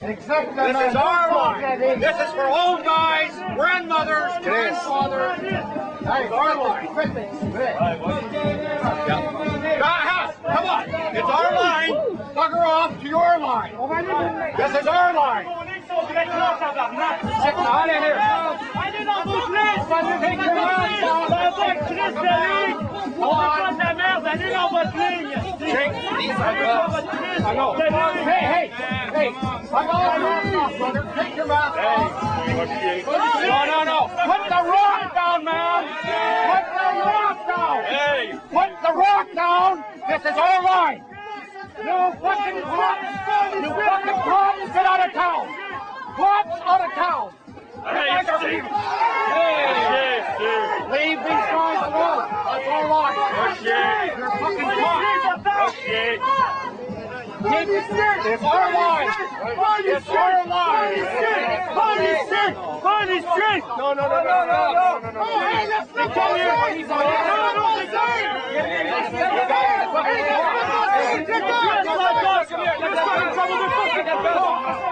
Exactly. This is our line. This is for old guys, grandmothers, grandfathers. It's our line. Come on. It's our line. Bugger off to your line. This is our line. Sitting on in here. Take your mask off. Go on. I know. Hey. I'm all off, brother. Take your mask off. No. Put the rock down, man. Put the rock down. Put the rock down. This is our line. You fucking cops. You fucking cops. Get out of town. Cops out of town. Leave these guys alone. That's our line. You're fucking cops. It's our line. It's our line. No. Hey, let's not come here. He's on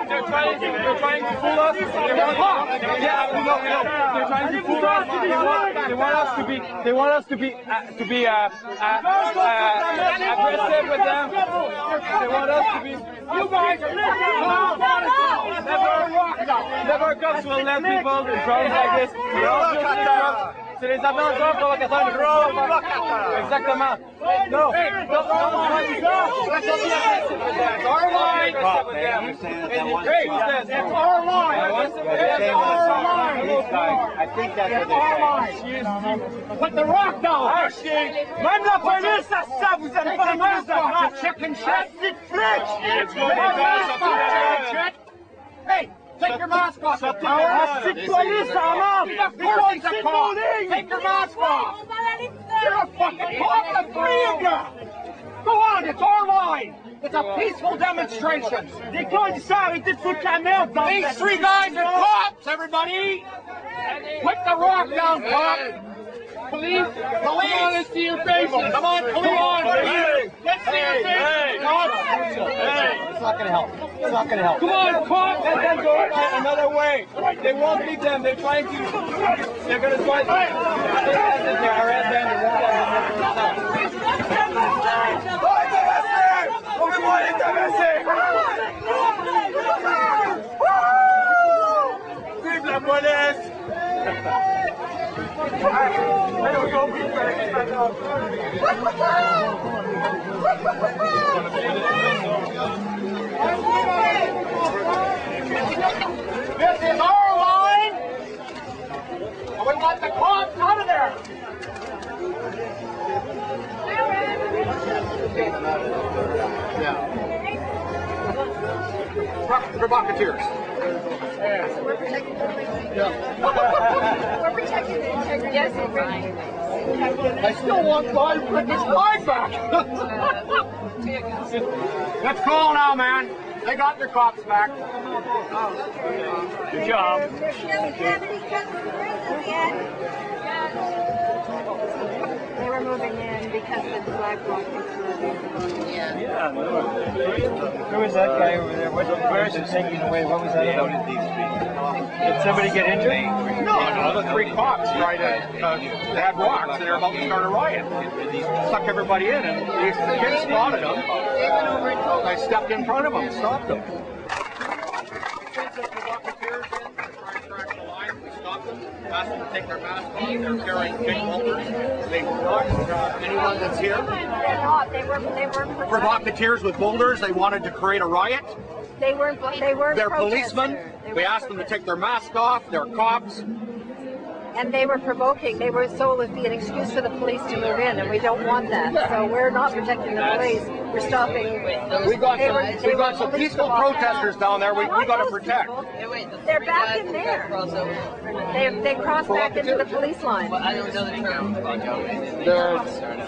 They're trying to fool us. Yeah, we know. They're trying to fool us. They want us to be aggressive with them. They want us to be. You guys are never cops will let people in problems like this. C'est les amateurs provocateurs. Exactement. No. It's our line. It's our line. I think that's what they're saying. Put the rock down. Même la police, ça vous allez pas mal ça. Chicken shit. Hey. Take your mask off. Of course it's a cop. Take your mask off. You're a fucking cop, the three of you. Go on, it's our line. It's a peaceful demonstration. These three guys are cops, everybody. Put the rock down, cop. Police. Let's see your face. Come on. Let's see your face. It's not going to help. Come on, cop. Let them go another way. They won't beat them. They're going to try to arrest them. Vive la police. This is our line. We want the cops out of there. Provocateurs. We're protecting the integrity of the line. I still want my flag back. Let's call now, man. They got their cops back. Good job. They were moving in because the flag block was moving. Yeah. Who was that guy over there? Where's the taking away? What was that about? Did somebody get injured? No, the three cops tried to have rocks and they're about to start a riot. Suck everybody in, and the kids spotted them. I stepped in front of them and stopped them. Asked them to take their masks off. They're carrying big bolters. They blocked anyone that's here. They're not. They were Provocateurs with boulders. They wanted to create a riot. They weren't. They're policemen. We asked them to take their mask off. They're cops. And they were provoking. They were so it would be an excuse for the police to move in, and we don't want that. So we're not protecting the police. We're stopping. We got some peaceful protesters down there. We got to protect. They're back in there. They crossed back into the police line. They're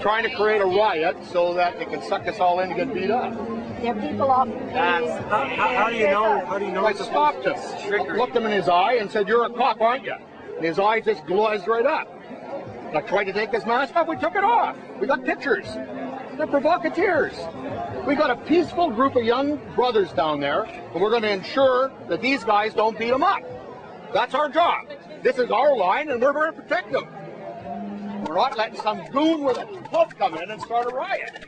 trying to create a riot so that they can suck us all in and get beat up. They're people off the police. How do you know? I stopped him, looked him in his eye, and said, "You're a cop, aren't you?" And his eyes just glazed right up. I tried to take his mask off. We took it off. We got pictures. They're provocateurs. We got a peaceful group of young brothers down there, and we're going to ensure that these guys don't beat them up. That's our job. This is our line, and we're going to protect them. We're not letting some goon with a club come in and start a riot.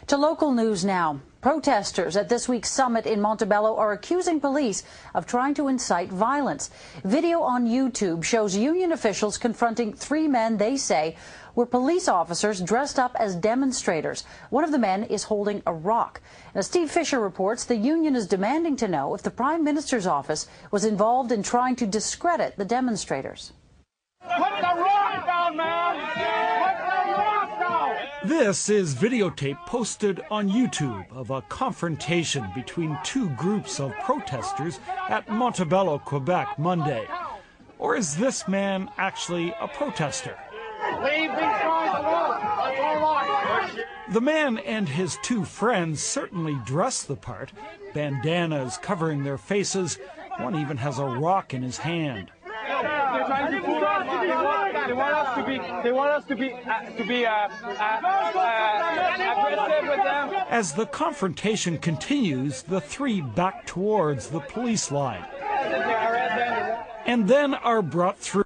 To local news now. Protesters at this week's summit in Montebello are accusing police of trying to incite violence. Video on YouTube shows union officials confronting 3 men they say were police officers dressed up as demonstrators. One of the men is holding a rock. Now, Steve Fisher reports the union is demanding to know if the Prime Minister's office was involved in trying to discredit the demonstrators. Put the rock down, man! Put the rock down! This is videotape posted on YouTube of a confrontation between 2 groups of protesters at Montebello, Quebec, Monday. Or is this man actually a protester? Leave these guys alone! That's our line! The man and his 2 friends certainly dress the part, bandanas covering their faces. One even has a rock in his hand. They're trying to fool us. They want us to be aggressive with them. As the confrontation continues, the 3 back towards the police line and then are brought through,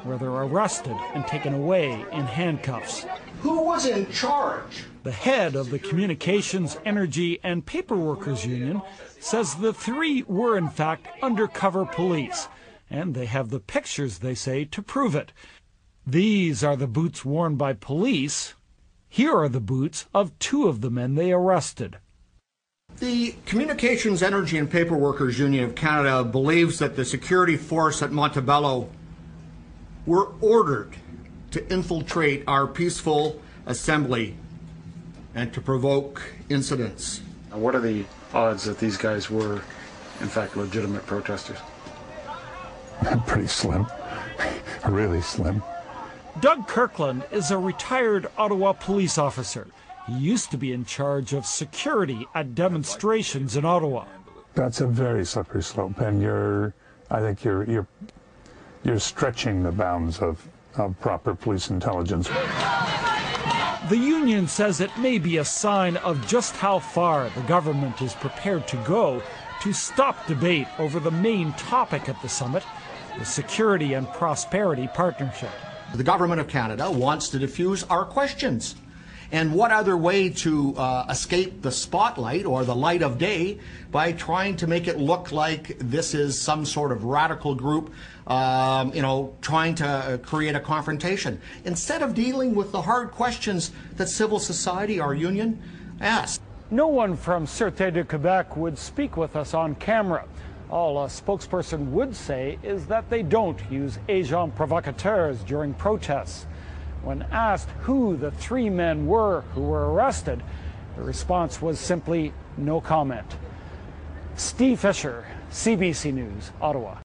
where they're arrested and taken away in handcuffs. Who was in charge? The head of the Communications, Energy and Paper Workers Union says the 3 were in fact undercover police, and they have the pictures, they say, to prove it. These are the boots worn by police. Here are the boots of 2 of the men they arrested. The Communications, Energy and Paper Workers Union of Canada believes that the security force at Montebello were ordered to infiltrate our peaceful assembly and to provoke incidents. What are the odds that these guys were, in fact, legitimate protesters? Pretty slim, really slim. Doug Kirkland is a retired Ottawa police officer. He used to be in charge of security at demonstrations in Ottawa. That's a very slippery slope, and I think you're stretching the bounds of proper police intelligence. The union says it may be a sign of just how far the government is prepared to go to stop debate over the main topic at the summit, the Security and Prosperity Partnership. The Government of Canada wants to diffuse our questions. And what other way to escape the spotlight or the light of day by trying to make it look like this is some sort of radical group, trying to create a confrontation, instead of dealing with the hard questions that civil society, our union, asks. No one from Sûreté de Québec would speak with us on camera. All a spokesperson would say is that they don't use agents provocateurs during protests. When asked who the 3 men were who were arrested, the response was simply no comment. Steve Fisher, CBC News, Ottawa.